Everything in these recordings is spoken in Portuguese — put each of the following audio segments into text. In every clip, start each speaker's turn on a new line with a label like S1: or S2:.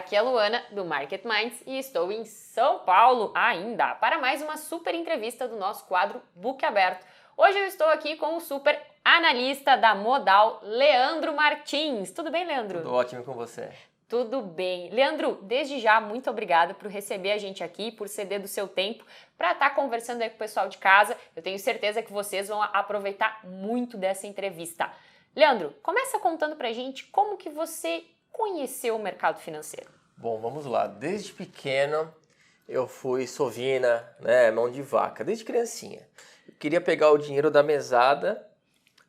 S1: Aqui é a Luana, do Market Minds, e estou em São Paulo ainda para mais uma super entrevista do nosso quadro Book Aberto. Hoje eu estou aqui com o super analista da Modal, Leandro Martins. Tudo bem, Leandro?
S2: Tudo ótimo com você.
S1: Tudo bem. Leandro, desde já, muito obrigada por receber a gente aqui, por ceder do seu tempo para estar conversando aí com o pessoal de casa. Eu tenho certeza que vocês vão aproveitar muito dessa entrevista. Leandro, começa contando pra gente como que você conheceu o mercado financeiro.
S2: Bom, vamos lá. Desde pequeno eu fui sovina, mão de vaca, desde criancinha. Eu queria pegar o dinheiro da mesada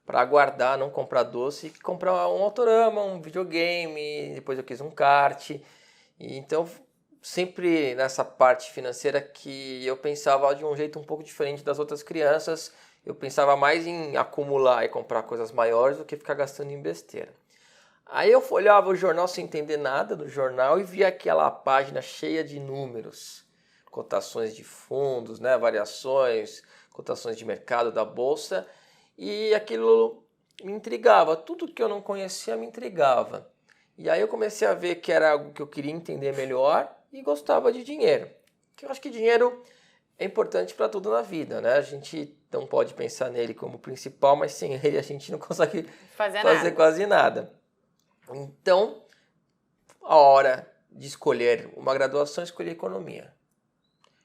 S2: para guardar, não comprar doce, e comprar um autorama, um videogame, depois eu quis um kart. E então, sempre nessa parte financeira que eu pensava de um jeito um pouco diferente das outras crianças, eu pensava mais em acumular e comprar coisas maiores do que ficar gastando em besteira. Aí eu olhava o jornal sem entender nada do jornal e via aquela página cheia de números, cotações de fundos, variações, cotações de mercado da bolsa, e aquilo me intrigava. Tudo que eu não conhecia me intrigava. E aí eu comecei a ver que era algo que eu queria entender melhor e gostava de dinheiro. Que eu acho que dinheiro é importante para tudo na vida, né? A gente não pode pensar nele como principal, mas sem ele a gente não consegue fazer quase nada. Então, a hora de escolher uma graduação, eu escolhi economia.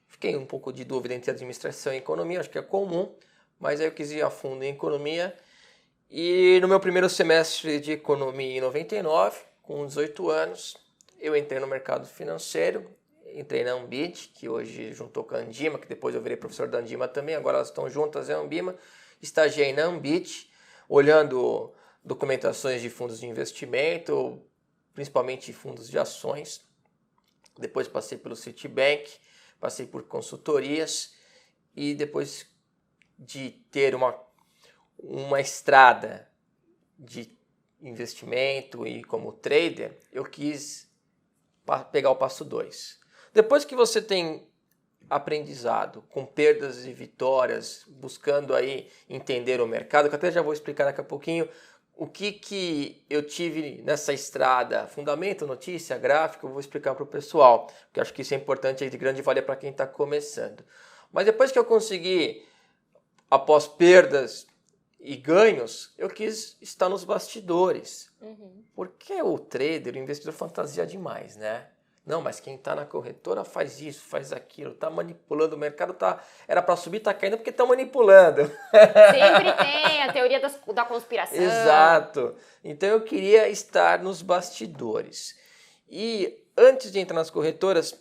S2: Fiquei um pouco de dúvida entre administração e economia, acho que é comum, mas aí eu quis ir a fundo em economia. E no meu primeiro semestre de economia, em 99, com 18 anos, eu entrei no mercado financeiro, entrei na Ambit, que hoje juntou com a Andima, que depois eu virei professor da Andima também, agora elas estão juntas, é a Ambima. Estagiei na Ambit, olhando documentações de fundos de investimento, principalmente fundos de ações. Depois passei pelo Citibank, passei por consultorias e depois de ter uma estrada de investimento e como trader, eu quis pegar o passo 2. Depois que você tem aprendizado, com perdas e vitórias, buscando aí entender o mercado, que até já vou explicar daqui a pouquinho, o que eu tive nessa estrada, fundamento, notícia, gráfico, eu vou explicar para o pessoal, porque acho que isso é importante e de grande valia para quem está começando. Mas depois que eu consegui, após perdas e ganhos, eu quis estar nos bastidores. Porque o trader, o investidor fantasia demais, né? Não, mas quem está na corretora faz isso, faz aquilo, está manipulando o mercado, era para subir, está caindo porque está manipulando.
S1: Sempre tem a teoria da conspiração.
S2: Exato. Então eu queria estar nos bastidores. E antes de entrar nas corretoras,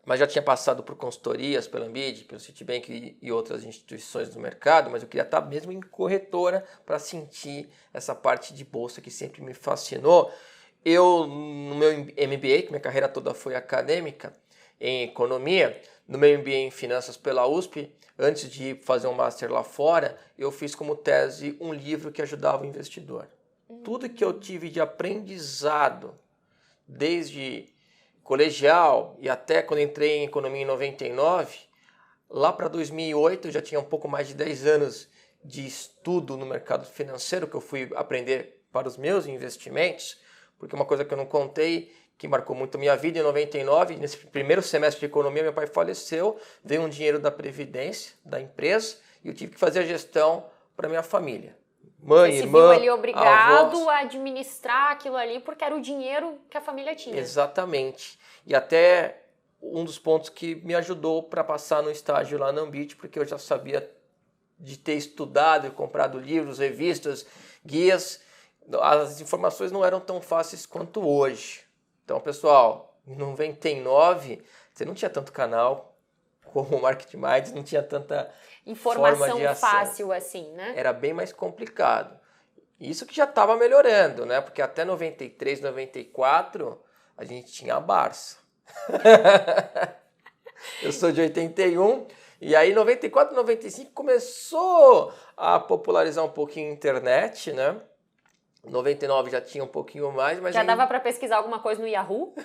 S2: mas já tinha passado por consultorias, pela Ambit, pelo Citibank e outras instituições do mercado, mas eu queria estar mesmo em corretora para sentir essa parte de bolsa que sempre me fascinou. Eu, no meu MBA, que minha carreira toda foi acadêmica, em economia, no meu MBA em finanças pela USP, antes de fazer um master lá fora, eu fiz como tese um livro que ajudava o investidor. Tudo que eu tive de aprendizado, desde colegial e até quando entrei em economia em 99, lá para 2008, eu já tinha um pouco mais de 10 anos de estudo no mercado financeiro, que eu fui aprender para os meus investimentos, porque uma coisa que eu não contei, que marcou muito a minha vida, em 99, nesse primeiro semestre de economia, meu pai faleceu, veio um dinheiro da Previdência, da empresa, e eu tive que fazer a gestão para minha família. Mãe,
S1: Você
S2: irmã,
S1: se viu ali obrigado
S2: avós.
S1: a administrar aquilo ali, porque era o dinheiro que a família tinha.
S2: Exatamente. E até um dos pontos que me ajudou para passar no estágio lá na Ambit, porque eu já sabia de ter estudado e comprado livros, revistas, guias. As informações não eram tão fáceis quanto hoje. Então, pessoal, em 99, você não tinha tanto canal como o Market Minds, não tinha tanta
S1: informação
S2: forma de acesso.
S1: fácil assim, né?
S2: Era bem mais complicado. Isso que já estava melhorando, né? Porque até 93, 94, a gente tinha a Barça. Eu sou de 81, e aí 94, 95 começou a popularizar um pouquinho a internet, né? 99 já tinha um pouquinho mais, mas
S1: já dava para pesquisar alguma coisa no Yahoo?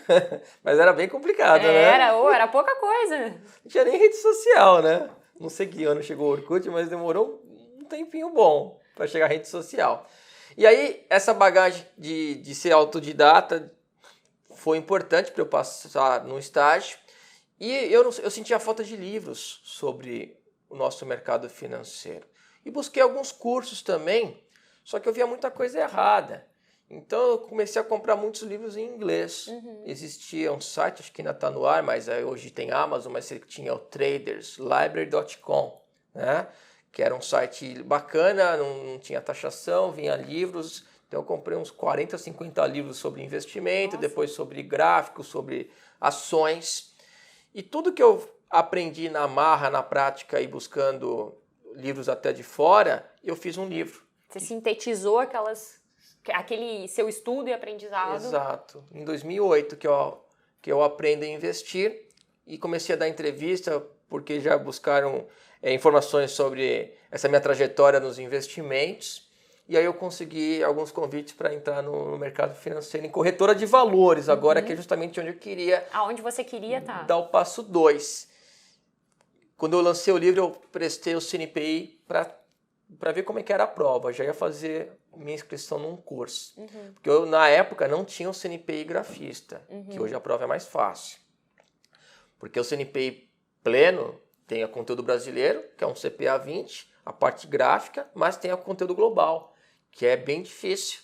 S2: Mas era bem complicado, né?
S1: Era pouca coisa.
S2: Não tinha nem rede social, né? Não sei que ano chegou o Orkut, mas demorou um tempinho bom para chegar a rede social. E aí, essa bagagem de ser autodidata foi importante para eu passar no estágio. E eu sentia falta de livros sobre o nosso mercado financeiro. E busquei alguns cursos também, só que eu via muita coisa errada. Então eu comecei a comprar muitos livros em inglês. Existia um site, acho que ainda está no ar, mas hoje tem Amazon, mas tinha o traderslibrary.com, né? Que era um site bacana, não tinha taxação, vinha livros. Então eu comprei uns 40, 50 livros sobre investimento, depois sobre gráficos, sobre ações. E tudo que eu aprendi na marra, na prática e buscando livros até de fora, eu fiz um livro.
S1: Você sintetizou aquele seu estudo e aprendizado.
S2: Exato. Em 2008 que eu aprendo a investir e comecei a dar entrevista porque já buscaram informações sobre essa minha trajetória nos investimentos. E aí eu consegui alguns convites para entrar no mercado financeiro, em corretora de valores, agora que é justamente onde eu queria...
S1: Aonde você queria estar.
S2: Dar o passo 2. Quando eu lancei o livro, eu prestei o CNPI para ver como é que era a prova. Já ia fazer minha inscrição num curso. Porque eu, na época, não tinha o CNPI grafista, que hoje a prova é mais fácil. Porque o CNPI pleno tem o conteúdo brasileiro, que é um CPA 20, a parte gráfica, mas tem o conteúdo global, que é bem difícil.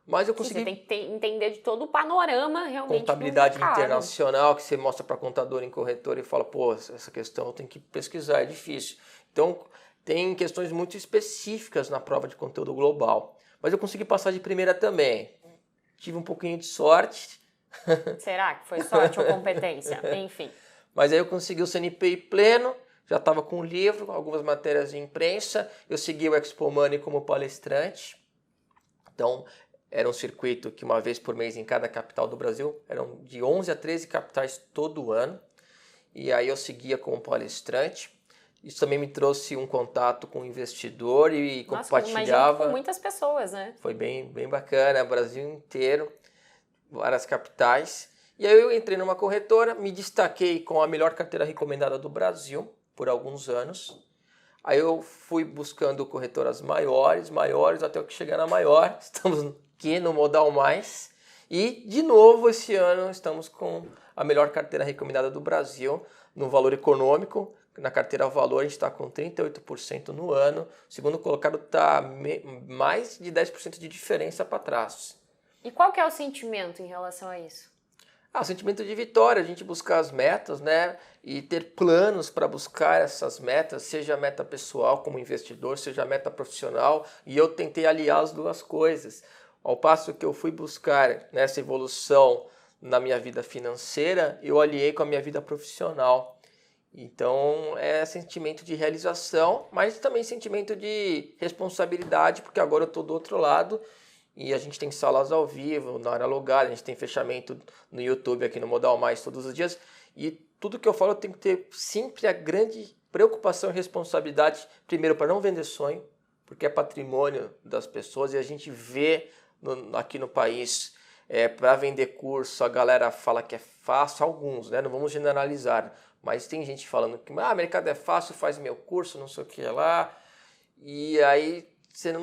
S2: Mas eu consegui...
S1: Você tem que entender de todo o panorama, realmente,
S2: contabilidade
S1: do mercado.
S2: internacional, que você mostra para contador em corretora e fala, pô, essa questão eu tenho que pesquisar, é difícil. Então, tem questões muito específicas na prova de conteúdo global. Mas eu consegui passar de primeira também. Tive um pouquinho de sorte.
S1: Será que foi sorte ou competência? Enfim.
S2: Mas aí eu consegui o CNPI pleno, já estava com o livro, algumas matérias de imprensa, eu segui o Expo Money como palestrante. Então, era um circuito que uma vez por mês em cada capital do Brasil, eram de 11 a 13 capitais todo ano. E aí eu seguia como palestrante. Isso também me trouxe um contato com o investidor e compartilhava.
S1: Com muitas pessoas, né?
S2: Foi bem bacana, Brasil inteiro, várias capitais. E aí eu entrei numa corretora, me destaquei com a melhor carteira recomendada do Brasil por alguns anos. Aí eu fui buscando corretoras maiores, até o que chegar na maior. Estamos aqui no Modal Mais. E, de novo, esse ano estamos com a melhor carteira recomendada do Brasil no valor econômico. Na carteira Valor a gente está com 38% no ano. O segundo colocado está mais de 10% de diferença para trás.
S1: E qual que é o sentimento em relação a isso?
S2: O sentimento de vitória, a gente buscar as metas, né? E ter planos para buscar essas metas, seja a meta pessoal como investidor, seja a meta profissional. E eu tentei aliar as duas coisas. Ao passo que eu fui buscar nessa evolução na minha vida financeira, eu aliei com a minha vida profissional. Então é sentimento de realização, mas também sentimento de responsabilidade, porque agora eu estou do outro lado e a gente tem salas ao vivo, na hora logada, a gente tem fechamento no YouTube aqui no Modal Mais todos os dias. E tudo que eu falo eu tenho que ter sempre a grande preocupação e responsabilidade, primeiro para não vender sonho, porque é patrimônio das pessoas e a gente vê aqui no país, para vender curso, a galera fala que é fácil, alguns, né? Não vamos generalizar. Mas tem gente falando que mercado é fácil, faz meu curso, não sei o que lá. E aí você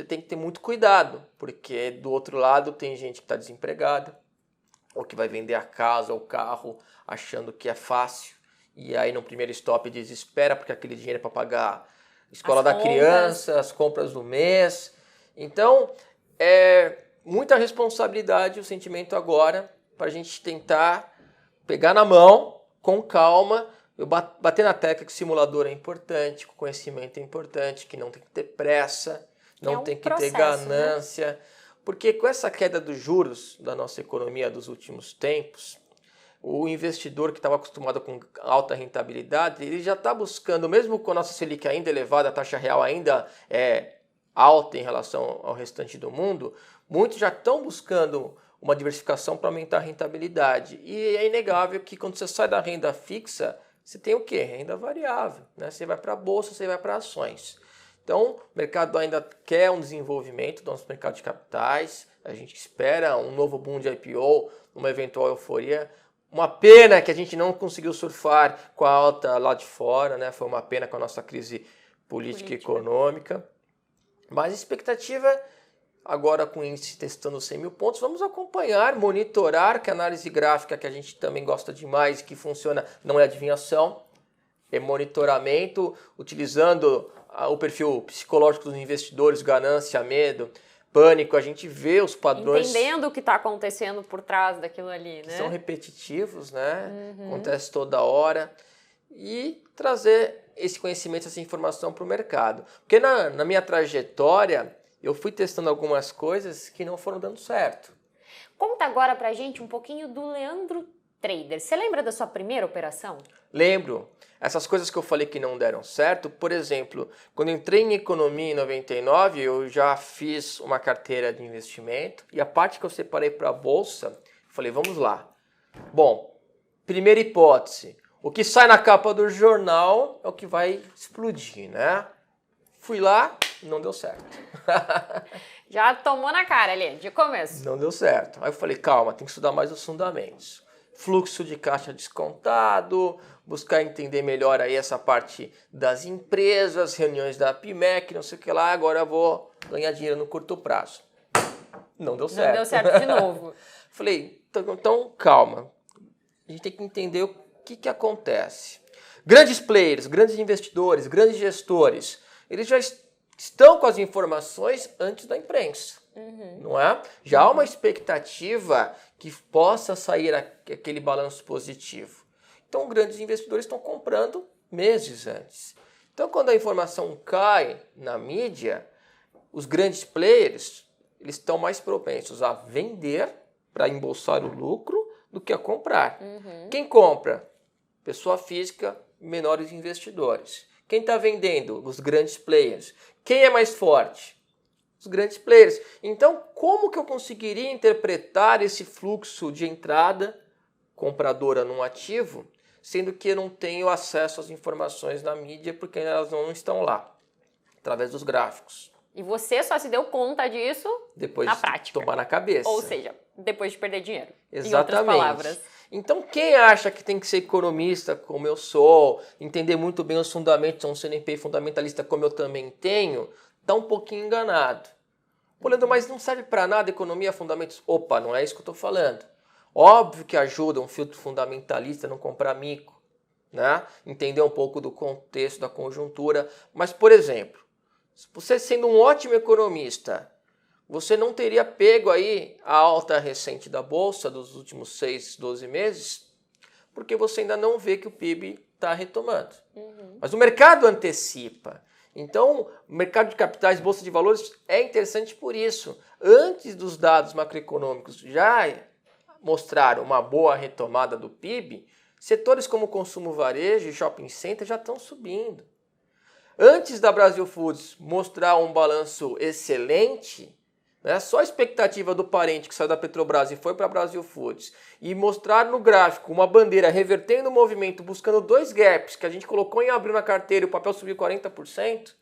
S2: tem que ter muito cuidado, porque do outro lado tem gente que está desempregada, ou que vai vender a casa ou o carro achando que é fácil. E aí no primeiro stop desespera, porque aquele dinheiro é para pagar a escola da criança, as compras do mês. Então, é muita responsabilidade o sentimento agora para a gente tentar pegar na mão, com calma, eu bater na tecla que o simulador é importante, que o conhecimento é importante, que não tem que ter pressa, não tem que ter ganância. Né? Porque com essa queda dos juros da nossa economia dos últimos tempos, o investidor que estava acostumado com alta rentabilidade, ele já está buscando, mesmo com a nossa Selic ainda elevada, a taxa real ainda é alta em relação ao restante do mundo, muitos já estão buscando uma diversificação para aumentar a rentabilidade. E é inegável que quando você sai da renda fixa, você tem o quê? Renda variável. Né? Você vai para a bolsa, você vai para ações. Então, o mercado ainda quer um desenvolvimento do nosso mercado de capitais. A gente espera um novo boom de IPO, uma eventual euforia. Uma pena que a gente não conseguiu surfar com a alta lá de fora, né? Foi uma pena com a nossa crise política e econômica. Mas a expectativa... agora com o índice testando 100 mil pontos, vamos acompanhar, monitorar, que a análise gráfica que a gente também gosta demais, que funciona, não é adivinhação, é monitoramento, utilizando o perfil psicológico dos investidores, ganância, medo, pânico, a gente vê os padrões.
S1: Entendendo o que está acontecendo por trás daquilo ali, né?
S2: São repetitivos, né? Acontece toda hora. E trazer esse conhecimento, essa informação para o mercado. Porque na minha trajetória, eu fui testando algumas coisas que não foram dando certo.
S1: Conta agora pra gente um pouquinho do Leandro Trader. Você lembra da sua primeira operação?
S2: Lembro. Essas coisas que eu falei que não deram certo, por exemplo, quando eu entrei em economia em 99, eu já fiz uma carteira de investimento e a parte que eu separei para a bolsa, falei, vamos lá. Bom, primeira hipótese, o que sai na capa do jornal é o que vai explodir, né? Fui lá, não deu certo.
S1: Já tomou na cara ali, de começo.
S2: Não deu certo. Aí eu falei, calma, tem que estudar mais os fundamentos. Fluxo de caixa descontado, buscar entender melhor aí essa parte das empresas, reuniões da PMEC, não sei o que lá, agora eu vou ganhar dinheiro no curto prazo. Não deu certo.
S1: Não deu certo de novo.
S2: Falei, então calma, a gente tem que entender o que acontece. Grandes players, grandes investidores, grandes gestores, eles já estão com as informações antes da imprensa, não é? Já há uma expectativa que possa sair aquele balanço positivo. Então, grandes investidores estão comprando meses antes. Então, quando a informação cai na mídia, os grandes players eles estão mais propensos a vender para embolsar o lucro do que a comprar. Quem compra? Pessoa física, menores investidores. Quem está vendendo? Os grandes players. Quem é mais forte? Os grandes players. Então, como que eu conseguiria interpretar esse fluxo de entrada compradora num ativo, sendo que eu não tenho acesso às informações na mídia porque elas não estão lá, através dos gráficos?
S1: E você só se deu conta disso
S2: depois
S1: na
S2: de
S1: prática.
S2: tomar na cabeça.
S1: Ou seja, depois de perder dinheiro.
S2: Exatamente.
S1: Em outras palavras.
S2: Então, quem acha que tem que ser economista como eu sou, entender muito bem os fundamentos, um CNPq fundamentalista como eu também tenho, está um pouquinho enganado. Pô, Leandro, mas não serve para nada economia, fundamentos? Opa, não é isso que eu estou falando. Óbvio que ajuda um filtro fundamentalista a não comprar mico, né? Entender um pouco do contexto, da conjuntura. Mas, por exemplo, você sendo um ótimo economista, você não teria pego aí a alta recente da Bolsa dos últimos 6, 12 meses, porque você ainda não vê que o PIB está retomando. Mas o mercado antecipa. Então, o mercado de capitais, Bolsa de Valores, é interessante por isso. Antes dos dados macroeconômicos já mostraram uma boa retomada do PIB, setores como consumo varejo e shopping center já estão subindo. Antes da Brasil Foods mostrar um balanço excelente, né, só a expectativa do parente que saiu da Petrobras e foi para a Brasil Foods e mostrar no gráfico uma bandeira revertendo o movimento, buscando dois gaps que a gente colocou em abril na carteira e o papel subiu 40%,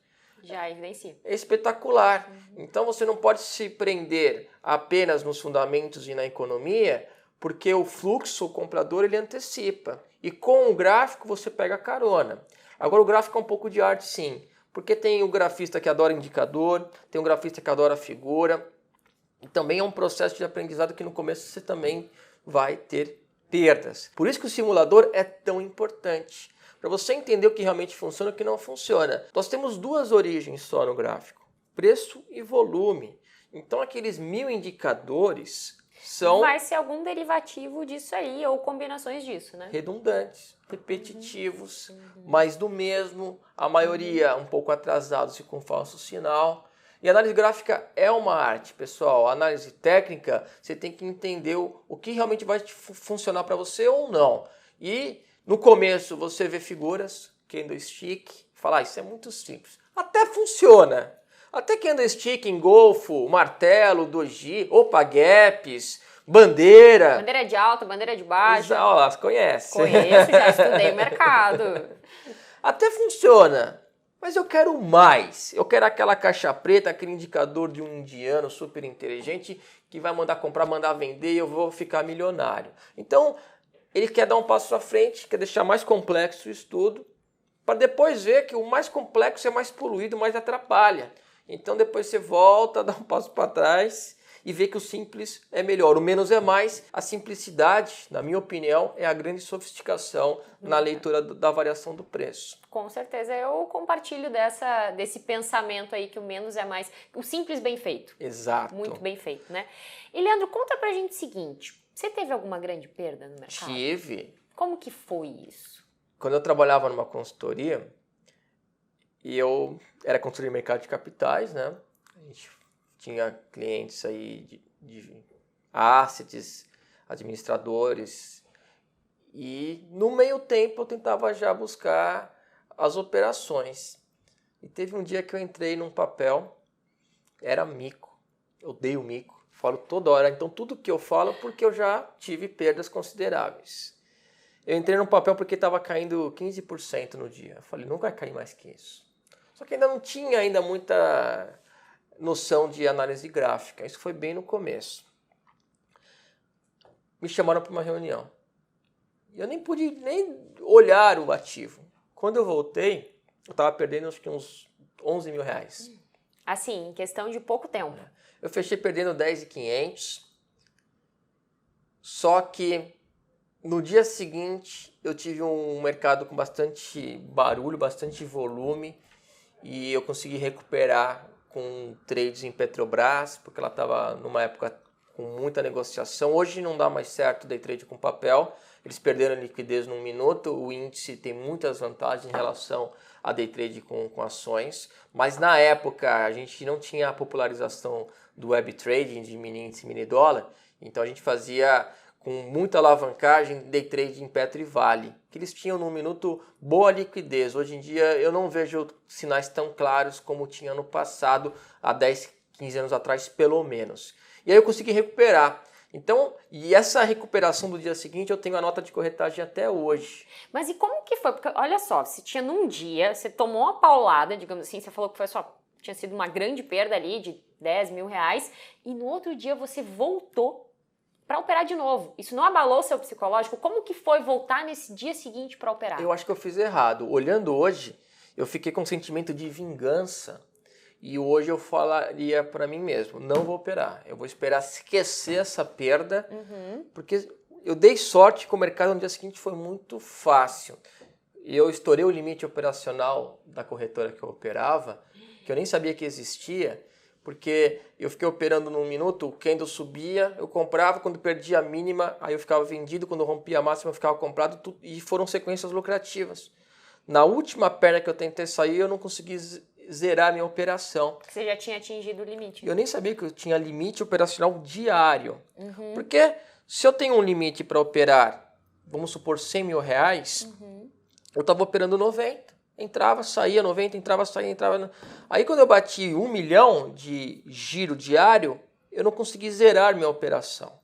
S1: já evidencia.
S2: É espetacular. Então você não pode se prender apenas nos fundamentos e na economia, porque o fluxo, o comprador, ele antecipa. E com o gráfico você pega carona. Agora o gráfico é um pouco de arte, sim. Porque tem o grafista que adora indicador, tem o grafista que adora figura. E também é um processo de aprendizado que no começo você também vai ter perdas. Por isso que o simulador é tão importante. Para você entender o que realmente funciona e o que não funciona. Nós temos duas origens só no gráfico. Preço e volume. Então aqueles 1000 indicadores são...
S1: Vai ser algum derivativo disso aí, ou combinações disso, né?
S2: redundantes, repetitivos, mais do mesmo, a maioria um pouco atrasados e com falso sinal. E a análise gráfica é uma arte, pessoal. A análise técnica, você tem que entender o que realmente vai funcionar para você ou não. E no começo você vê figuras, candlestick, fala, isso é muito simples. Até funciona. Até candlestick, engolfo, martelo, doji, opa, gaps, bandeira.
S1: Bandeira de alta, bandeira de baixa.
S2: Olha lá, você conhece.
S1: Conheço, já estudei o mercado.
S2: Até funciona, mas eu quero mais. Eu quero aquela caixa preta, aquele indicador de um indiano super inteligente que vai mandar comprar, mandar vender e eu vou ficar milionário. Então, ele quer dar um passo à frente, quer deixar mais complexo o estudo, para depois ver que o mais complexo é mais poluído, mais atrapalha. Então depois você volta, dá um passo para trás e vê que o simples é melhor. O menos é mais. A simplicidade, na minha opinião, é a grande sofisticação na leitura da variação do preço.
S1: Com certeza, eu compartilho desse pensamento aí que o menos é mais, o simples bem feito.
S2: Exato.
S1: Muito bem feito, né? E Leandro, conta pra gente o seguinte, você teve alguma grande perda no mercado?
S2: Tive.
S1: Como que foi isso?
S2: Quando eu trabalhava numa consultoria, e eu era consultor de mercado de capitais, né? A gente tinha clientes aí de assets, administradores, e no meio tempo eu tentava já buscar as operações. E teve um dia que eu entrei num papel, era mico, eu odeio mico, falo toda hora, então tudo que eu falo porque eu já tive perdas consideráveis. Eu entrei num papel porque estava caindo 15% no dia, eu falei, não vai cair mais que isso. Só que ainda não tinha muita noção de análise gráfica, isso foi bem no começo. Me chamaram para uma reunião. Eu nem pude nem olhar o ativo. Quando eu voltei, eu estava perdendo acho que uns 11 mil reais.
S1: Assim, em questão de pouco tempo.
S2: Eu fechei perdendo 10.500. Só que no dia seguinte eu tive um mercado com bastante barulho, bastante volume. E eu consegui recuperar com trades em Petrobras, porque ela estava numa época com muita negociação. Hoje não dá mais certo day trade com papel. Eles perderam a liquidez num minuto. O índice tem muitas vantagens em relação a day trade com ações. Mas na época a gente não tinha a popularização do web trading, de mini índice e mini dólar. Então a gente fazia com muita alavancagem day trade em Petro e Vale, que eles tinham no minuto boa liquidez. Hoje em dia eu não vejo sinais tão claros como tinha no passado, há 10, 15 anos atrás pelo menos. E aí eu consegui recuperar. Então, e essa recuperação do dia seguinte eu tenho a nota de corretagem até hoje.
S1: Mas e como que foi? Porque olha só, se tinha num dia, você tomou uma paulada, digamos assim, você falou que foi só, tinha sido uma grande perda ali de 10 mil reais, e no outro dia você voltou para operar de novo. Isso não abalou seu psicológico? Como que foi voltar nesse dia seguinte para operar?
S2: Eu acho que eu fiz errado. Olhando hoje, eu fiquei com um sentimento de vingança e hoje eu falaria para mim mesmo, não vou operar. Eu vou esperar esquecer essa perda, porque eu dei sorte que o mercado no dia seguinte foi muito fácil. Eu estourei o limite operacional da corretora que eu operava, que eu nem sabia que existia, porque eu fiquei operando num minuto, o candle subia, eu comprava, quando perdia a mínima, aí eu ficava vendido, quando rompia a máxima eu ficava comprado, e foram sequências lucrativas. Na última perna que eu tentei sair, eu não consegui zerar minha operação.
S1: Você já tinha atingido o limite.
S2: Eu nem sabia que eu tinha limite operacional diário. Porque se eu tenho um limite para operar, vamos supor 100 mil reais, eu estava operando 90. Entrava, saía 90, entrava, saía, entrava. Aí quando eu bati 1 milhão de giro diário, eu não consegui zerar minha operação.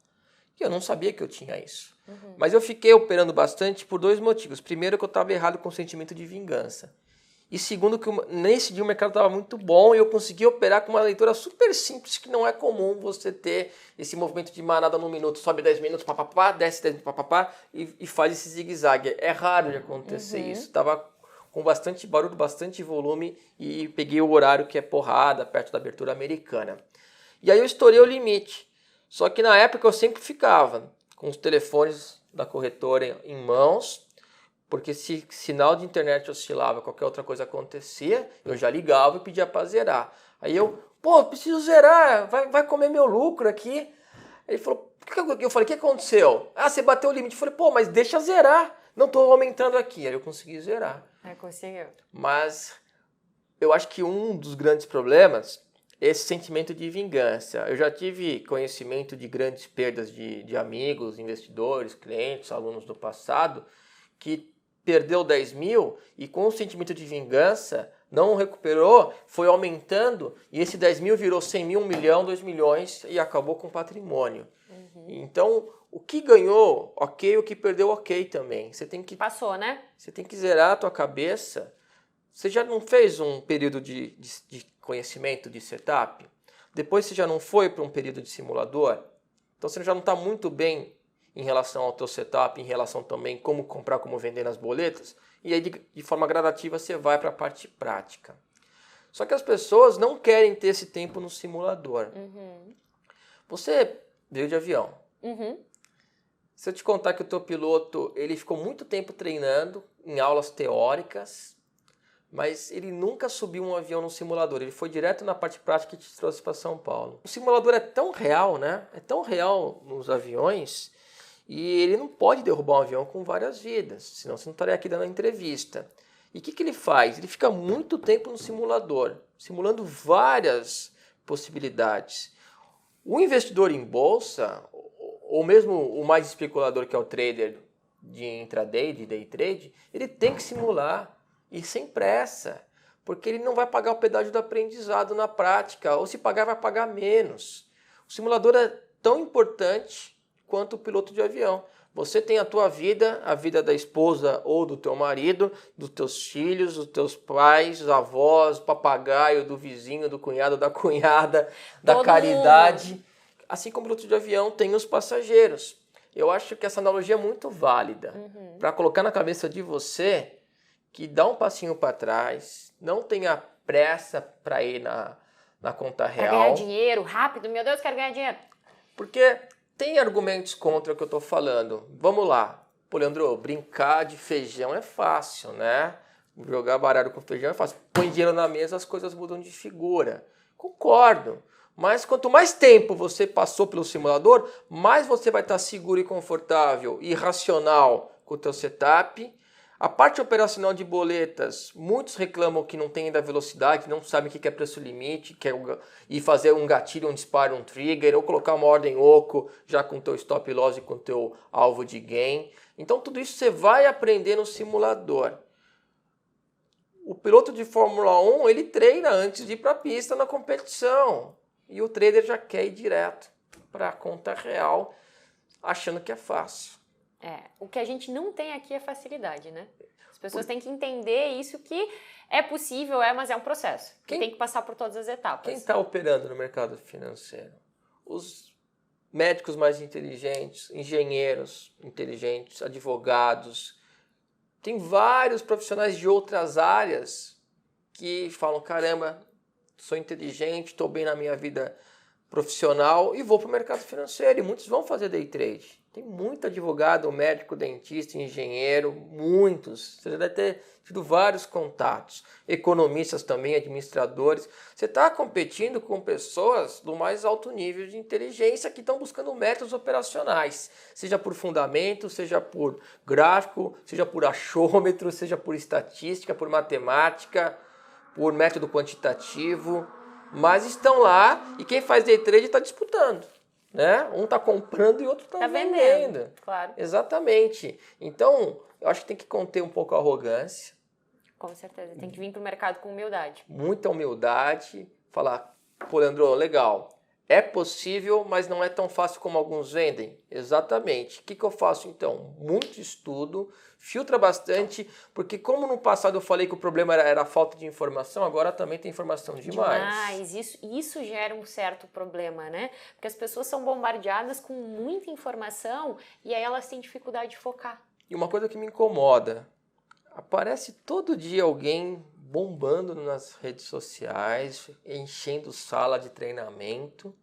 S2: E eu não sabia que eu tinha isso. Mas eu fiquei operando bastante por dois motivos. Primeiro, que eu estava errado com o sentimento de vingança. E segundo, que nesse dia o mercado estava muito bom e eu consegui operar com uma leitura super simples, que não é comum você ter esse movimento de manada num minuto. Sobe 10 minutos, papapá, desce 10 minutos, papapá, e faz esse zigue-zague. É raro de acontecer isso. Estava com bastante barulho, bastante volume e peguei o horário que é porrada, perto da abertura americana. E aí eu estourei o limite. Só que na época eu sempre ficava com os telefones da corretora em mãos, porque se sinal de internet oscilava, qualquer outra coisa acontecia, eu já ligava e pedia para zerar. Aí eu, preciso zerar, vai comer meu lucro aqui. Ele falou, eu falei, o que aconteceu? Ah, você bateu o limite. Eu falei, mas deixa zerar. Não estou aumentando aqui. Aí eu consegui zerar.
S1: Conseguiu.
S2: Mas eu acho que um dos grandes problemas é esse sentimento de vingança. Eu já tive conhecimento de grandes perdas de amigos, investidores, clientes, alunos do passado, que perdeu 10 mil e com o sentimento de vingança não recuperou, foi aumentando e esse 10 mil virou 100 mil, 1 milhão, 2 milhões e acabou com patrimônio. Então, o que ganhou, ok, o que perdeu, ok também. Você tem que...
S1: Passou, né?
S2: Você tem que zerar a tua cabeça. Você já não fez um período de conhecimento de setup? Depois você já não foi para um período de simulador? Então você já não está muito bem em relação ao teu setup, em relação também como comprar, como vender nas boletas? E aí de forma gradativa você vai para a parte prática. Só que as pessoas não querem ter esse tempo no simulador. Você veio de avião. Se eu te contar que o teu piloto ele ficou muito tempo treinando em aulas teóricas, mas ele nunca subiu um avião no simulador. Ele foi direto na parte prática e te trouxe para São Paulo. O simulador é tão real, né? É tão real nos aviões e ele não pode derrubar um avião com várias vidas, senão você não estaria aqui dando a entrevista. E o que ele faz? Ele fica muito tempo no simulador, simulando várias possibilidades. O investidor em bolsa, ou mesmo o mais especulador que é o trader de intraday, de day trade, ele tem que simular e sem pressa, porque ele não vai pagar o pedágio do aprendizado na prática, ou se pagar, vai pagar menos. O simulador é tão importante quanto o piloto de avião. Você tem a tua vida, a vida da esposa ou do teu marido, dos teus filhos, dos teus pais, dos avós, do papagaio, do vizinho, do cunhado, da cunhada, da
S1: Todo
S2: caridade.
S1: mundo.
S2: Assim como o piloto de avião tem os passageiros. Eu acho que essa analogia é muito válida para colocar na cabeça de você que dá um passinho para trás, não tenha pressa para ir na conta real.
S1: Para ganhar dinheiro rápido, meu Deus, quero ganhar dinheiro.
S2: Porque tem argumentos contra o que eu estou falando. Vamos lá. Pô, Leandro, brincar de feijão é fácil, né? Jogar baralho com feijão é fácil. Põe dinheiro na mesa, as coisas mudam de figura. Concordo. Mas quanto mais tempo você passou pelo simulador, mais você vai estar seguro e confortável e racional com o teu setup. A parte operacional de boletas, muitos reclamam que não tem ainda velocidade, não sabem o que é preço limite, e fazer um gatilho, um disparo, um trigger, ou colocar uma ordem oco já com o teu stop loss e com o teu alvo de gain. Então tudo isso você vai aprender no simulador. O piloto de Fórmula 1, ele treina antes de ir para a pista na competição. E o trader já quer ir direto para a conta real, achando que é fácil.
S1: O que a gente não tem aqui é facilidade, né? As pessoas têm que entender isso, que é possível, mas é um processo. Tem que passar por todas as etapas.
S2: Quem está operando no mercado financeiro? Os médicos mais inteligentes, engenheiros inteligentes, advogados. Tem vários profissionais de outras áreas que falam, caramba, sou inteligente, estou bem na minha vida profissional e vou para o mercado financeiro. E muitos vão fazer day trade. Tem muito advogado, médico, dentista, engenheiro, muitos. Você já deve ter tido vários contatos. Economistas também, administradores. Você está competindo com pessoas do mais alto nível de inteligência que estão buscando métodos operacionais. Seja por fundamento, seja por gráfico, seja por achômetro, seja por estatística, por matemática, por método quantitativo. Mas estão lá e quem faz day trade está disputando. Né? Um está comprando e o outro está vendendo.
S1: Claro.
S2: Exatamente. Então, eu acho que tem que conter um pouco a arrogância.
S1: Com certeza. Tem que vir para o mercado com humildade.
S2: Muita humildade. Falar, pô, Leandro, legal. É possível, mas não é tão fácil como alguns vendem. Exatamente. O que eu faço então? Muito estudo, filtra bastante, porque como no passado eu falei que o problema era a falta de informação, agora também tem informação demais.
S1: Isso gera um certo problema, né? Porque as pessoas são bombardeadas com muita informação e aí elas têm dificuldade de focar.
S2: E uma coisa que me incomoda, aparece todo dia alguém bombando nas redes sociais, enchendo sala de treinamento.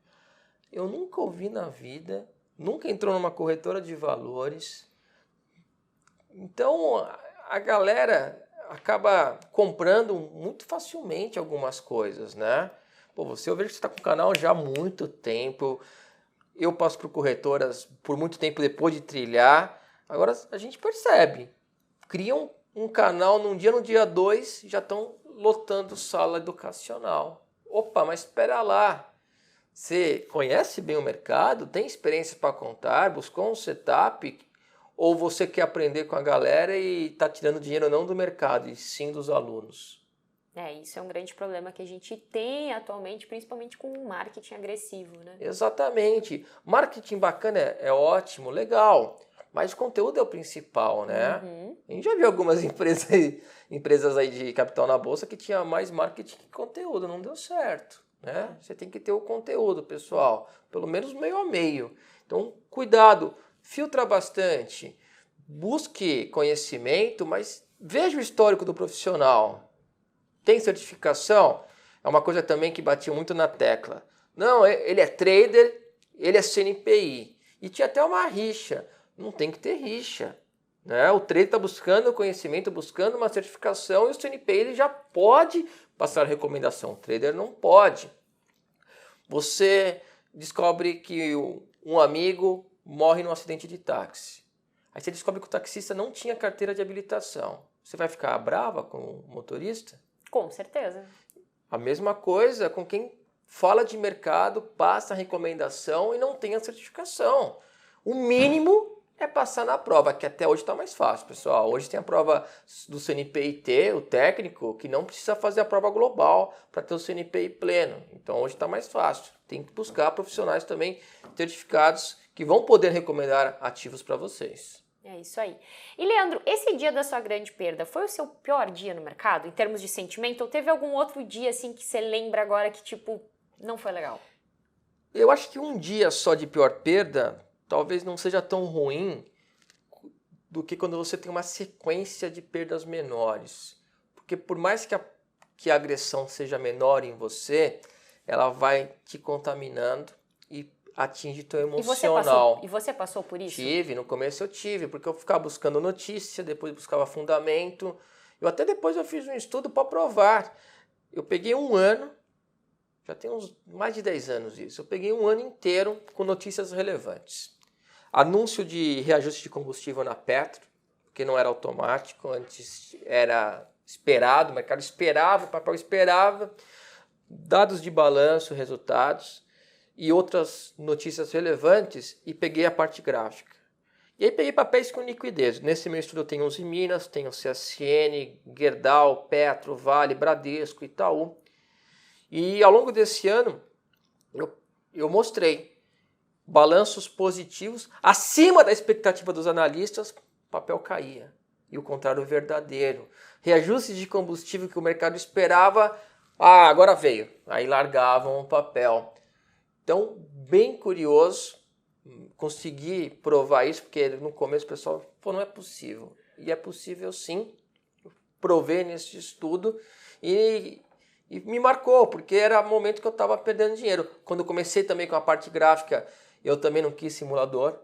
S2: Eu nunca ouvi na vida, nunca entrou numa corretora de valores. Então a galera acaba comprando muito facilmente algumas coisas, né? Pô, eu vejo que você está com o canal já há muito tempo. Eu passo por corretoras por muito tempo depois de trilhar. Agora a gente percebe, criam um canal no dia 2, já estão lotando sala educacional. Opa, mas espera lá. Você conhece bem o mercado? Tem experiência para contar? Buscou um setup? Ou você quer aprender com a galera e está tirando dinheiro não do mercado, e sim dos alunos?
S1: Isso é um grande problema que a gente tem atualmente, principalmente com o marketing agressivo, né?
S2: Exatamente. Marketing bacana é ótimo, legal. Mas o conteúdo é o principal, né? A gente já viu algumas empresas aí de capital na bolsa que tinha mais marketing que conteúdo, não deu certo, né? Você tem que ter o conteúdo, pessoal, pelo menos meio a meio. Então, cuidado, filtra bastante, busque conhecimento, mas veja o histórico do profissional. Tem certificação? É uma coisa também que batia muito na tecla. Não, ele é trader, ele é CNPI. E tinha até uma rixa. Não tem que ter rixa. Né? O trader está buscando conhecimento, buscando uma certificação e o CNPI ele já pode passar recomendação. O trader não pode. Você descobre que um amigo morre num acidente de táxi. Aí você descobre que o taxista não tinha carteira de habilitação. Você vai ficar brava com o motorista?
S1: Com certeza.
S2: A mesma coisa com quem fala de mercado, passa a recomendação e não tem a certificação. O mínimo é passar na prova, que até hoje está mais fácil, pessoal. Hoje tem a prova do CNPIT, o técnico, que não precisa fazer a prova global para ter o CNPI pleno. Então hoje está mais fácil. Tem que buscar profissionais também certificados que vão poder recomendar ativos para vocês.
S1: É isso aí. E Leandro, esse dia da sua grande perda foi o seu pior dia no mercado, em termos de sentimento? Ou teve algum outro dia assim que você lembra agora que tipo não foi legal?
S2: Eu acho que um dia só de pior perda talvez não seja tão ruim do que quando você tem uma sequência de perdas menores. Porque por mais que a agressão seja menor em você, ela vai te contaminando e atinge teu emocional.
S1: E você passou por isso?
S2: Tive, no começo eu tive, porque eu ficava buscando notícia, depois buscava fundamento. Até depois eu fiz um estudo para provar. Eu peguei um ano, já tem mais de 10 anos isso, eu peguei um ano inteiro com notícias relevantes. Anúncio de reajuste de combustível na Petro, que não era automático, antes era esperado, o mercado esperava, o papel esperava, dados de balanço, resultados e outras notícias relevantes e peguei a parte gráfica. E aí peguei papéis com liquidez. Nesse meu estudo eu tenho Uzi Minas, tenho CSN, Gerdau, Petro, Vale, Bradesco, Itaú. E ao longo desse ano eu mostrei balanços positivos, acima da expectativa dos analistas, o papel caía. E o contrário verdadeiro. Reajustes de combustível que o mercado esperava, agora veio. Aí largavam o papel. Então, bem curioso, consegui provar isso, porque no começo o pessoal falou, não é possível. E é possível sim, provei nesse estudo e me marcou, porque era o momento que eu estava perdendo dinheiro. Quando eu comecei também com a parte gráfica, eu também não quis simulador.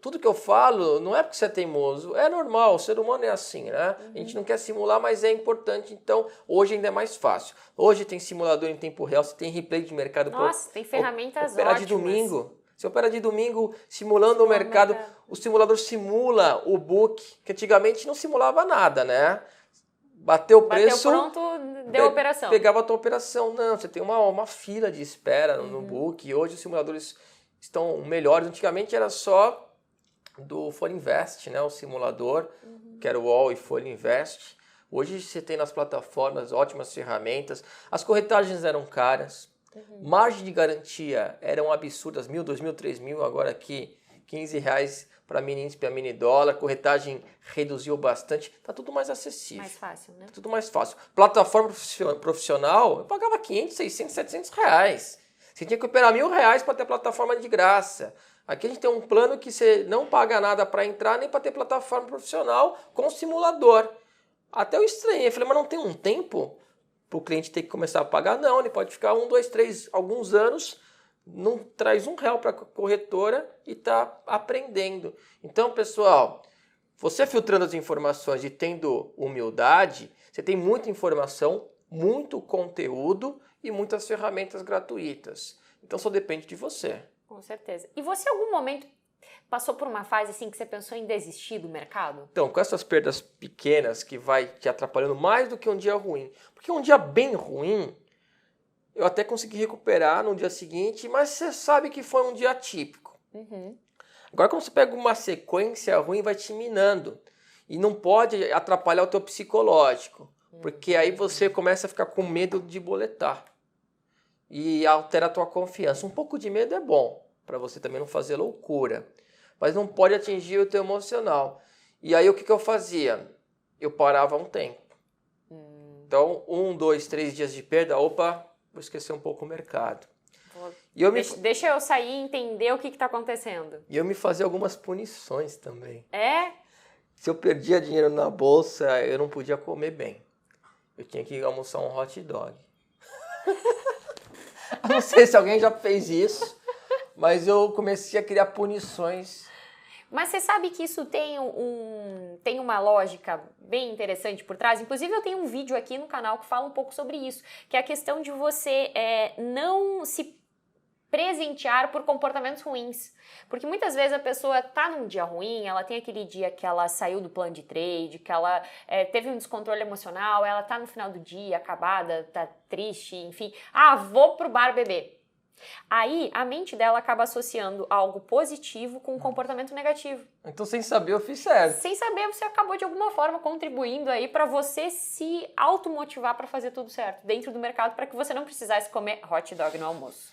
S2: Tudo que eu falo não é porque você é teimoso, é normal, o ser humano é assim, né? A gente não quer simular, mas é importante, então hoje ainda é mais fácil. Hoje tem simulador em tempo real, você tem replay de mercado.
S1: Nossa, tem ferramentas
S2: operar
S1: ótimas.
S2: de domingo. Você opera de domingo simulando o mercado, o simulador simula o book, que antigamente não simulava nada, né? Bateu o preço,
S1: pronto, deu a operação.
S2: Pegava a tua operação. Não, você tem uma fila de espera no book. E hoje os simuladores estão melhores. Antigamente era só do Folha Invest, né? O simulador, que era o UOL e Folha Invest. Hoje você tem nas plataformas ótimas ferramentas. As corretagens eram caras. Margem de garantia eram absurdas, 1.000, 2.000, 3.000. Agora aqui, R$15 para mini índice, para mini dólar, corretagem reduziu bastante, tá tudo mais acessível.
S1: Mais fácil, né?
S2: Tá tudo mais fácil. Plataforma profissional, eu pagava 500, 600, 700 reais. Você tinha que operar R$1.000 para ter plataforma de graça. Aqui a gente tem um plano que você não paga nada para entrar, nem para ter plataforma profissional com simulador. Até eu estranhei, falei, mas não tem um tempo para o cliente ter que começar a pagar? Não, ele pode ficar 1, 2, 3, alguns anos, não traz R$1 para a corretora e está aprendendo. Então, pessoal, você filtrando as informações e tendo humildade, você tem muita informação, muito conteúdo e muitas ferramentas gratuitas. Então, só depende de você.
S1: Com certeza. E você, em algum momento, passou por uma fase assim que você pensou em desistir do mercado?
S2: Então, com essas perdas pequenas que vai te atrapalhando mais do que um dia ruim. Porque um dia bem ruim, eu até consegui recuperar no dia seguinte, mas você sabe que foi um dia atípico. Agora, quando você pega uma sequência ruim, vai te minando. E não pode atrapalhar o teu psicológico. Porque aí você começa a ficar com medo de boletar. E altera a tua confiança. Um pouco de medo é bom, para você também não fazer loucura. Mas não pode atingir o teu emocional. E aí o que eu fazia? Eu parava um tempo. Então, 1, 2, 3 dias de perda, opa, vou esquecer um pouco o mercado.
S1: Deixa eu sair e entender o que está acontecendo.
S2: E eu me fazia algumas punições também.
S1: É?
S2: Se eu perdia dinheiro na bolsa, eu não podia comer bem. eu tinha que almoçar um hot dog. Eu não sei se alguém já fez isso, mas eu comecei a criar punições.
S1: Mas você sabe que isso tem uma lógica bem interessante por trás? Inclusive, eu tenho um vídeo aqui no canal que fala um pouco sobre isso, que é a questão de você não se presentear por comportamentos ruins. Porque muitas vezes a pessoa tá num dia ruim, ela tem aquele dia que ela saiu do plano de trade, que ela teve um descontrole emocional, ela tá no final do dia acabada, tá triste, enfim. Vou pro bar beber. Aí, a mente dela acaba associando algo positivo com um comportamento negativo.
S2: Então, sem saber, eu fiz certo.
S1: Sem saber, você acabou de alguma forma contribuindo aí para você se automotivar para fazer tudo certo dentro do mercado, para que você não precisasse comer hot dog no almoço.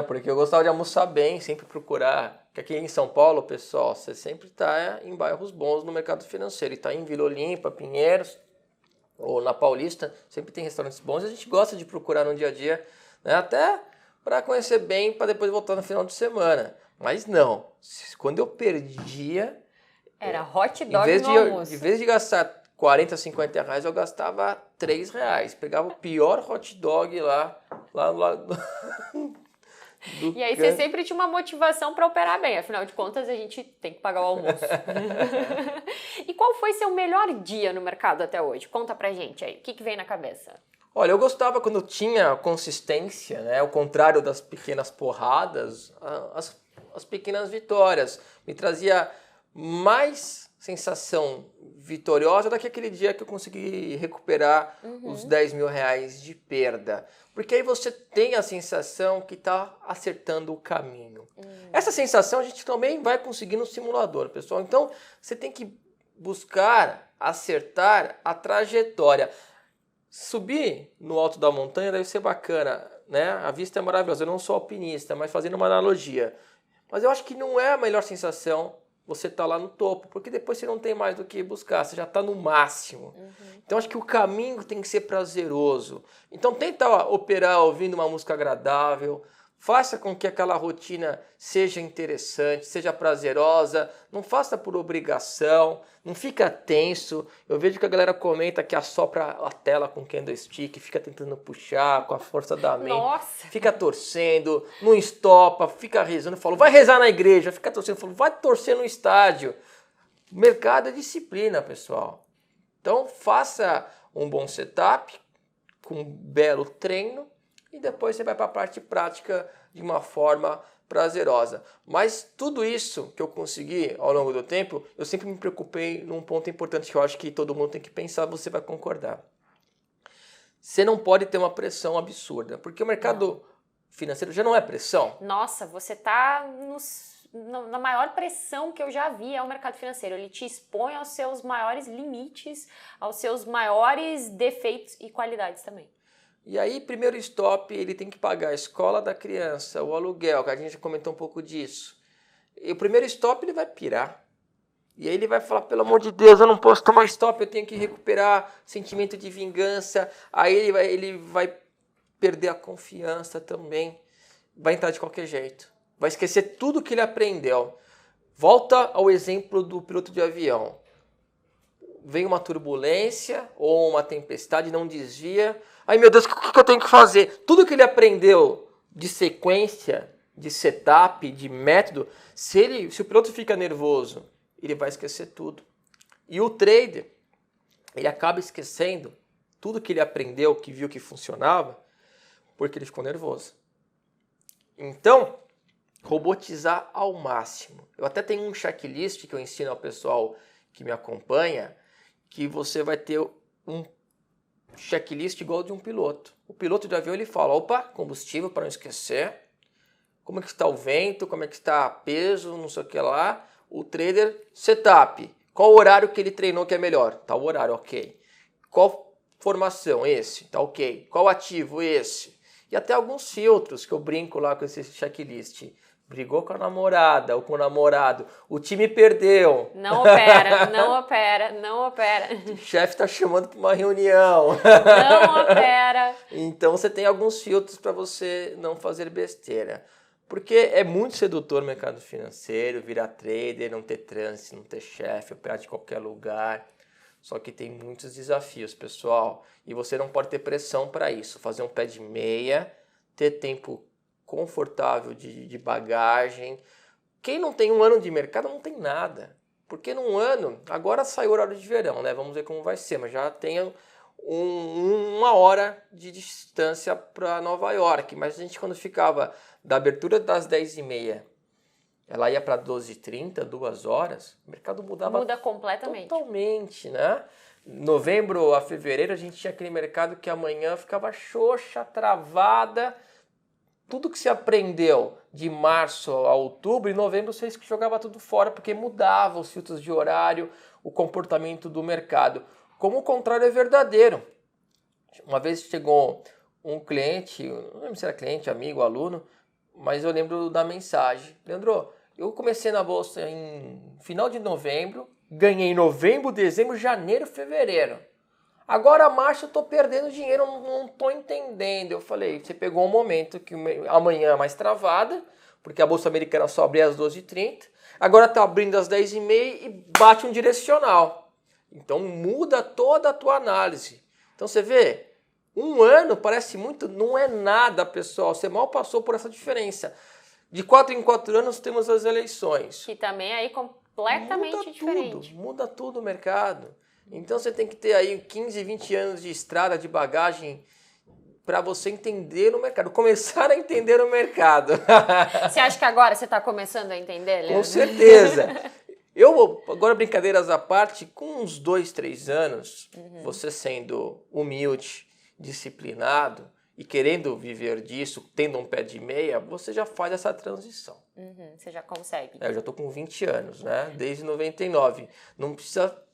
S2: Porque eu gostava de almoçar bem, sempre procurar. Porque aqui em São Paulo, pessoal, você sempre está em bairros bons no mercado financeiro. E está em Vila Olímpia, Pinheiros, ou na Paulista, sempre tem restaurantes bons. E a gente gosta de procurar no dia a dia, né? Até para conhecer bem, para depois voltar no final de semana. Mas não, quando eu perdia...
S1: Era hot dog no almoço.
S2: Em vez de gastar 40, 50 reais, eu gastava 3 reais. Pegava o pior hot dog lá
S1: e aí você sempre tinha uma motivação para operar bem, afinal de contas a gente tem que pagar o almoço. E qual foi seu melhor dia no mercado até hoje? Conta pra gente aí, o que vem na cabeça?
S2: Olha, eu gostava quando tinha consistência, né? Ao contrário das pequenas porradas, as pequenas vitórias. Me trazia mais sensação vitoriosa do que aquele dia que eu consegui recuperar os 10 mil reais de perda. Porque aí você tem a sensação que está acertando o caminho. Essa sensação a gente também vai conseguir no simulador, pessoal. Então, você tem que buscar acertar a trajetória. Subir no alto da montanha deve ser bacana, né? A vista é maravilhosa. Eu não sou alpinista, mas fazendo uma analogia. Mas eu acho que não é a melhor sensação você estar lá no topo, porque depois você não tem mais do que buscar, você já está no máximo. Então acho que o caminho tem que ser prazeroso. Então tenta operar ouvindo uma música agradável, faça com que aquela rotina seja interessante, seja prazerosa, não faça por obrigação, não fica tenso. Eu vejo que a galera comenta que assopra a tela com candlestick, fica tentando puxar com a força da mente.
S1: Nossa!
S2: Fica torcendo, não estopa, fica rezando, falo, vai rezar na igreja, fica torcendo, falo, vai torcer no estádio. Mercado é disciplina, pessoal. Então faça um bom setup, com um belo treino, e depois você vai para a parte prática de uma forma prazerosa. Mas tudo isso que eu consegui ao longo do tempo, eu sempre me preocupei num ponto importante que eu acho que todo mundo tem que pensar, você vai concordar. Você não pode ter uma pressão absurda, porque o mercado financeiro já não é pressão.
S1: Nossa, você está na maior pressão que eu já vi é o mercado financeiro. Ele te expõe aos seus maiores limites, aos seus maiores defeitos e qualidades também.
S2: E aí, primeiro stop, ele tem que pagar a escola da criança, o aluguel, que a gente já comentou um pouco disso. E o primeiro stop, ele vai pirar. E aí ele vai falar, pelo amor de Deus, eu não posso tomar stop, eu tenho que recuperar sentimento de vingança. Aí ele vai perder a confiança também. Vai entrar de qualquer jeito. Vai esquecer tudo que ele aprendeu. Volta ao exemplo do piloto de avião. Vem uma turbulência ou uma tempestade, não desvia. Ai meu Deus, o que eu tenho que fazer? Tudo que ele aprendeu de sequência, de setup, de método, se o piloto fica nervoso, ele vai esquecer tudo. E o trader, ele acaba esquecendo tudo que ele aprendeu, que viu que funcionava, porque ele ficou nervoso. Então, robotizar ao máximo. Eu até tenho um checklist que eu ensino ao pessoal que me acompanha, que você vai ter um checklist igual de um piloto. O piloto de avião ele fala, opa, combustível para não esquecer, como é que está o vento, como é que está peso, não sei o que lá. O trader, setup, qual horário que ele treinou que é melhor? Tá o horário, ok. Qual formação? Esse, tá ok. Qual ativo? Esse. E até alguns filtros que eu brinco lá com esse checklist. Brigou com a namorada ou com o namorado, o time perdeu.
S1: Não opera, não opera, não opera.
S2: O chefe está chamando para uma reunião.
S1: Não opera.
S2: Então você tem alguns filtros para você não fazer besteira. Porque é muito sedutor o mercado financeiro, virar trader, não ter trânsito, não ter chefe, operar de qualquer lugar. Só que tem muitos desafios, pessoal. E você não pode ter pressão para isso. Fazer um pé de meia, ter tempo confortável de bagagem. Quem não tem um ano de mercado não tem nada. Porque num ano, agora saiu o horário de verão, né? Vamos ver como vai ser, mas já tem uma hora de distância para Nova York. Mas a gente, quando ficava da abertura das 10h30, ela ia para 12h30, 2 horas, o mercado
S1: Muda completamente.
S2: Totalmente, né? Novembro a fevereiro, a gente tinha aquele mercado que amanhã ficava xoxa, travada. Tudo que se aprendeu de março a outubro, em novembro você jogava tudo fora, porque mudava os filtros de horário, o comportamento do mercado. Como o contrário é verdadeiro. Uma vez chegou um cliente, não lembro se era cliente, amigo, aluno, mas eu lembro da mensagem. Leandro, eu comecei na bolsa em final de novembro, ganhei em novembro, dezembro, janeiro, fevereiro. Agora, março, eu tô perdendo dinheiro, não tô entendendo. Eu falei, você pegou um momento que amanhã é mais travada, porque a Bolsa Americana só abre às 12h30. Agora tá abrindo às 10h30 e bate um direcional. Então, muda toda a tua análise. Então, você vê, um ano parece muito, não é nada, pessoal. Você mal passou por essa diferença. De 4 em 4 anos, temos as eleições.
S1: Que também é aí completamente diferente.
S2: Muda tudo o mercado. Então você tem que ter aí 15, 20 anos de estrada, de bagagem, para você entender o mercado, começar a entender o mercado.
S1: Você acha que agora você está começando a entender, Leandro?
S2: Com certeza. Eu, agora brincadeiras à parte, com uns 2, 3 anos, você sendo humilde, disciplinado e querendo viver disso, tendo um pé de meia, você já faz essa transição.
S1: Você já consegue.
S2: Eu já estou com 20 anos, né? Desde 99. Não precisa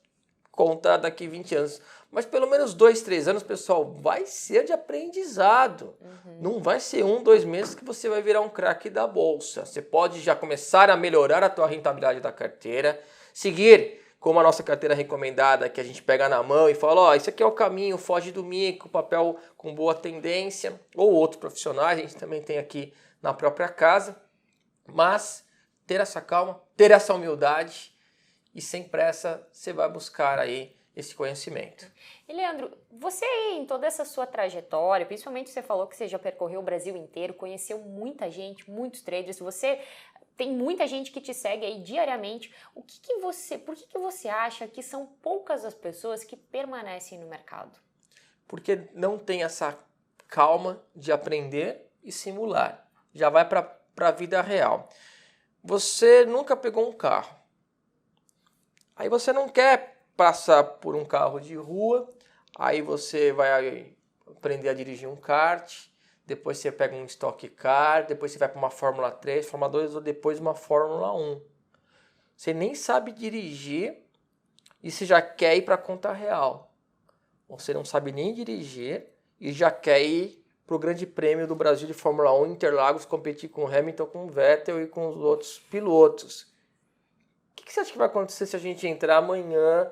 S2: contar daqui 20 anos. Mas pelo menos 2, 3 anos, pessoal, vai ser de aprendizado. Não vai ser 1, 2 meses que você vai virar um craque da bolsa. Você pode já começar a melhorar a tua rentabilidade da carteira, seguir como a nossa carteira recomendada, que a gente pega na mão e fala, ó, isso aqui é o caminho, foge do mico, papel com boa tendência, ou outros profissionais, a gente também tem aqui na própria casa. Mas ter essa calma, ter essa humildade, e sem pressa você vai buscar aí esse conhecimento.
S1: E Leandro, você em toda essa sua trajetória, principalmente você falou que você já percorreu o Brasil inteiro, conheceu muita gente, muitos traders, você tem muita gente que te segue aí diariamente. Por que você acha que são poucas as pessoas que permanecem no mercado?
S2: Porque não tem essa calma de aprender e simular. Já vai para a vida real. Você nunca pegou um carro. Aí você não quer passar por um carro de rua, aí você vai aprender a dirigir um kart, depois você pega um Stock Car, depois você vai para uma Fórmula 3, Fórmula 2 ou depois uma Fórmula 1. Você nem sabe dirigir e você já quer ir para a conta real. Você não sabe nem dirigir e já quer ir para o Grande Prêmio do Brasil de Fórmula 1 Interlagos, competir com o Hamilton, com o Vettel e com os outros pilotos. O que você acha que vai acontecer se a gente entrar amanhã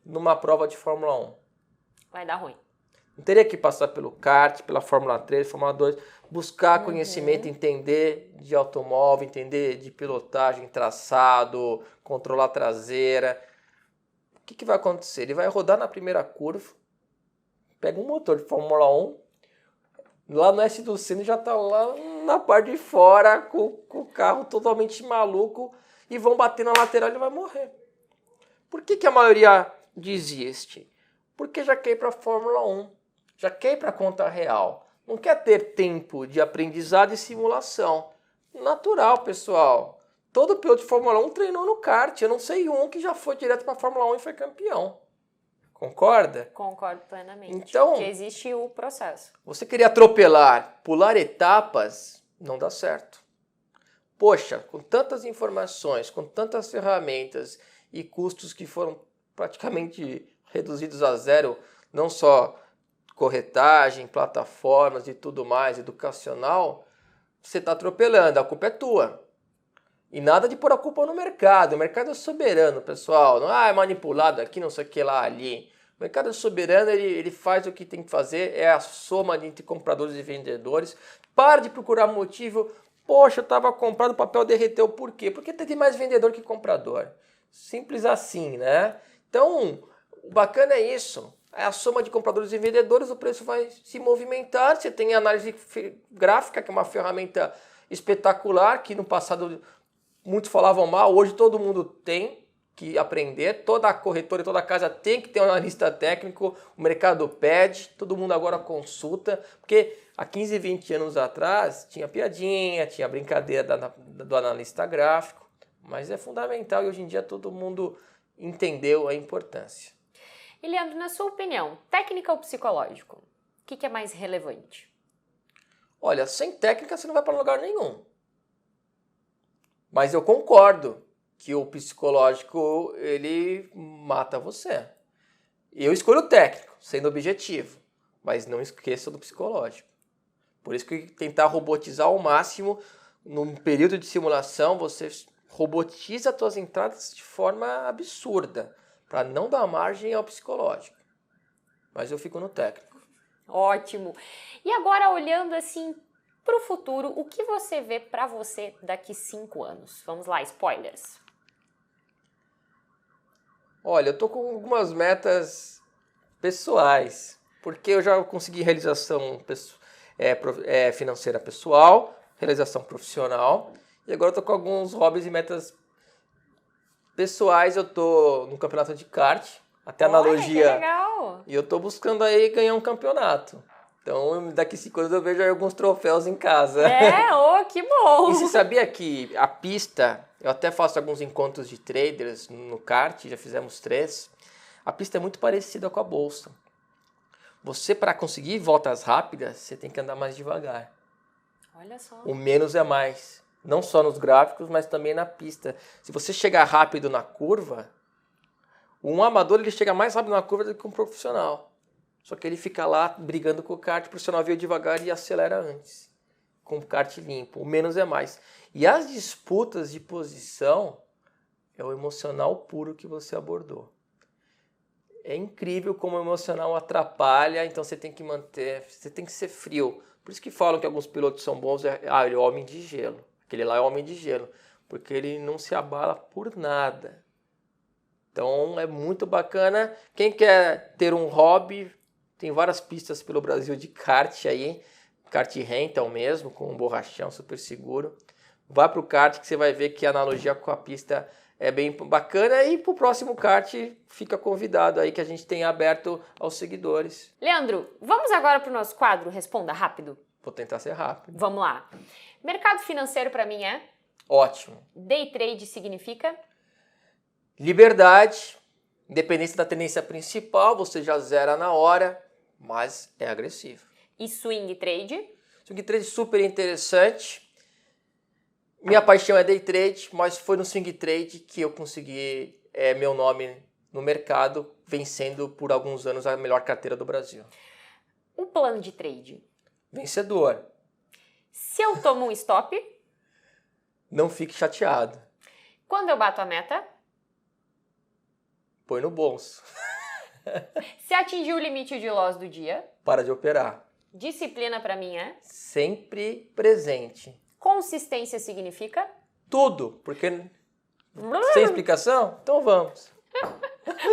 S2: numa prova de Fórmula 1?
S1: Vai dar ruim.
S2: Não teria que passar pelo kart, pela Fórmula 3, Fórmula 2, buscar conhecimento, entender de automóvel, entender de pilotagem, traçado, controlar a traseira. O que vai acontecer? Ele vai rodar na primeira curva, pega um motor de Fórmula 1, lá no S do Senna já está lá na parte de fora, com o carro totalmente maluco, e vão bater na lateral e ele vai morrer. Por que a maioria desiste? Porque já quer ir para a Fórmula 1, já quer ir para a conta real. Não quer ter tempo de aprendizado e simulação. Natural, pessoal. Todo piloto de Fórmula 1 treinou no kart. Eu não sei um que já foi direto para a Fórmula 1 e foi campeão. Concorda?
S1: Concordo plenamente.
S2: Então,
S1: porque existe o processo.
S2: Você querer atropelar, pular etapas, não dá certo. Poxa, com tantas informações, com tantas ferramentas e custos que foram praticamente reduzidos a zero, não só corretagem, plataformas e tudo mais, educacional, você está atropelando, a culpa é tua. E nada de pôr a culpa no mercado. O mercado é soberano, pessoal. Não é manipulado aqui, não sei o que lá, ali. O mercado é soberano, ele faz o que tem que fazer, é a soma entre compradores e vendedores. Para de procurar motivo. Poxa, eu estava comprando, o papel derreteu. Por quê? Porque teve mais vendedor que comprador. Simples assim, né? Então, O bacana é isso. É a soma de compradores e vendedores, o preço vai se movimentar. Você tem análise gráfica, que é uma ferramenta espetacular, que no passado muitos falavam mal, hoje todo mundo tem que aprender. Toda corretora e toda casa tem que ter um analista técnico, o mercado pede, todo mundo agora consulta, porque há 15, 20 anos atrás tinha piadinha, tinha brincadeira do analista gráfico, mas é fundamental e hoje em dia todo mundo entendeu a importância.
S1: E Leandro, na sua opinião, técnica ou psicológico? O que é mais relevante?
S2: Olha, sem técnica você não vai para lugar nenhum. Mas eu concordo que o psicológico, ele mata você. Eu escolho o técnico, sendo objetivo, mas não esqueça do psicológico. Por isso que tentar robotizar ao máximo, num período de simulação, você robotiza as suas entradas de forma absurda, para não dar margem ao psicológico. Mas eu fico no técnico.
S1: Ótimo. E agora, olhando assim para o futuro, o que você vê para você daqui 5 anos? Vamos lá, spoilers.
S2: Olha, eu tô com algumas metas pessoais, porque eu já consegui realização financeira pessoal, realização profissional, e agora eu tô com alguns hobbies e metas pessoais. Eu tô no campeonato de kart, até analogia.
S1: Que legal.
S2: E eu tô buscando aí ganhar um campeonato. Então, daqui 5 anos eu vejo aí alguns troféus em casa.
S1: Que bom.
S2: E você sabia que a pista, eu até faço alguns encontros de traders no kart, já fizemos 3. A pista é muito parecida com a bolsa. Você, para conseguir voltas rápidas, você tem que andar mais devagar.
S1: Olha só.
S2: O menos é mais. Não só nos gráficos, mas também na pista. Se você chegar rápido na curva, um amador ele chega mais rápido na curva do que um profissional. Só que ele fica lá brigando com o kart, o profissional veio devagar e acelera antes. Com o kart limpo. O menos é mais. E as disputas de posição é o emocional puro que você abordou. É incrível como o emocional atrapalha, então você tem que ser frio. Por isso que falam que alguns pilotos são bons, ele é homem de gelo. Aquele lá é homem de gelo, porque ele não se abala por nada. Então é muito bacana. Quem quer ter um hobby, tem várias pistas pelo Brasil de kart aí, kart rental mesmo, com um borrachão super seguro. Vá para o kart que você vai ver que a analogia com a pista é bem bacana, e para o próximo kart fica convidado aí que a gente tem aberto aos seguidores.
S1: Leandro, vamos agora para o nosso quadro Responda Rápido?
S2: Vou tentar ser rápido.
S1: Vamos lá. Mercado financeiro para mim é?
S2: Ótimo.
S1: Day trade significa?
S2: Liberdade, independência da tendência principal, você já zera na hora, mas é agressivo.
S1: E swing trade?
S2: Swing trade super interessante. Minha paixão é day trade, mas foi no swing trade que eu consegui meu nome no mercado, vencendo por alguns anos a melhor carteira do Brasil.
S1: Um plano de trade?
S2: Vencedor.
S1: Se eu tomo um stop?
S2: Não fique chateado.
S1: Quando eu bato a meta?
S2: Põe no bolso.
S1: Se atingir o limite de loss do dia?
S2: Para de operar.
S1: Disciplina para mim é?
S2: Sempre presente.
S1: Consistência significa?
S2: Tudo, porque sem explicação? Então vamos.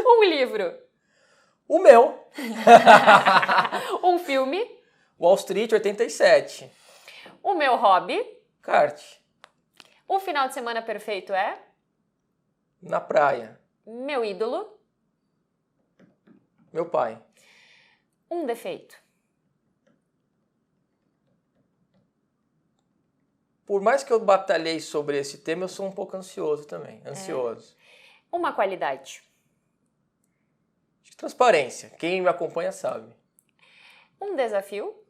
S1: Um livro?
S2: O meu.
S1: Um filme?
S2: Wall Street 87.
S1: O meu hobby?
S2: Kart.
S1: O final de semana perfeito é?
S2: Na praia.
S1: Meu ídolo?
S2: Meu pai.
S1: Um defeito?
S2: Por mais que eu batalhei sobre esse tema, eu sou um pouco ansioso também. Ansioso.
S1: Uma qualidade?
S2: Transparência. Quem me acompanha sabe.
S1: Um desafio?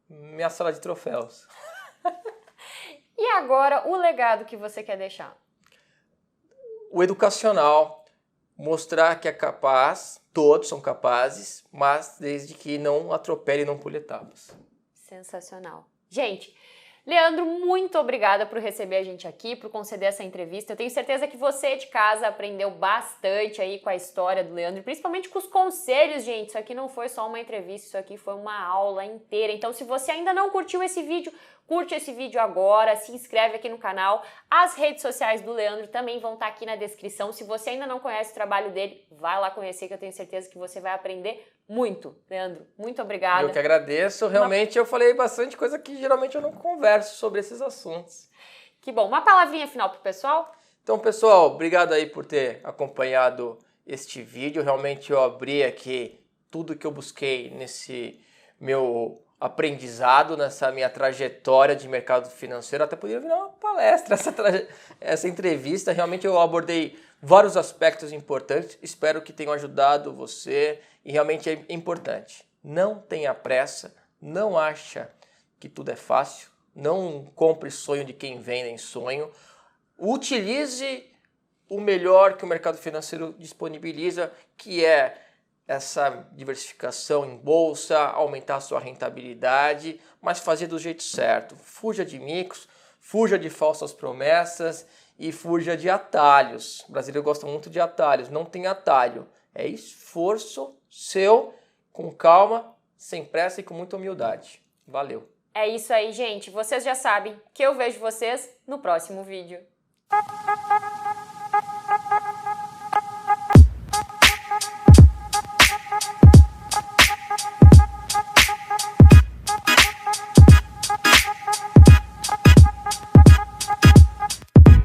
S2: Minha sala de troféus.
S1: E agora, o legado que você quer deixar?
S2: O educacional. Mostrar que é capaz, todos são capazes, mas desde que não atropele e não pule etapas.
S1: Sensacional. Gente, Leandro, muito obrigada por receber a gente aqui, por conceder essa entrevista. Eu tenho certeza que você de casa aprendeu bastante aí com a história do Leandro, principalmente com os conselhos, gente. Isso aqui não foi só uma entrevista, isso aqui foi uma aula inteira. Então, se você ainda não curtiu esse vídeo, curte esse vídeo agora, se inscreve aqui no canal. As redes sociais do Leandro também vão estar aqui na descrição. Se você ainda não conhece o trabalho dele, vai lá conhecer, que eu tenho certeza que você vai aprender muito. Leandro, muito obrigada.
S2: Eu que agradeço. Realmente eu falei bastante coisa que geralmente eu não converso sobre esses assuntos.
S1: Que bom. Uma palavrinha final pro pessoal?
S2: Então, pessoal, obrigado aí por ter acompanhado este vídeo. Realmente eu abri aqui tudo que eu busquei nesse meu aprendizado, nessa minha trajetória de mercado financeiro. Até poderia virar uma palestra essa entrevista. Realmente eu abordei vários aspectos importantes. Espero que tenham ajudado você e realmente é importante. Não tenha pressa, não acha que tudo é fácil, não compre sonho de quem vende em sonho. Utilize o melhor que o mercado financeiro disponibiliza, que é essa diversificação em bolsa, aumentar a sua rentabilidade, mas fazer do jeito certo. Fuja de micos, fuja de falsas promessas e fuja de atalhos. O brasileiro gosta muito de atalhos, não tem atalho. É esforço seu, com calma, sem pressa e com muita humildade. Valeu!
S1: É isso aí, gente. Vocês já sabem que eu vejo vocês no próximo vídeo.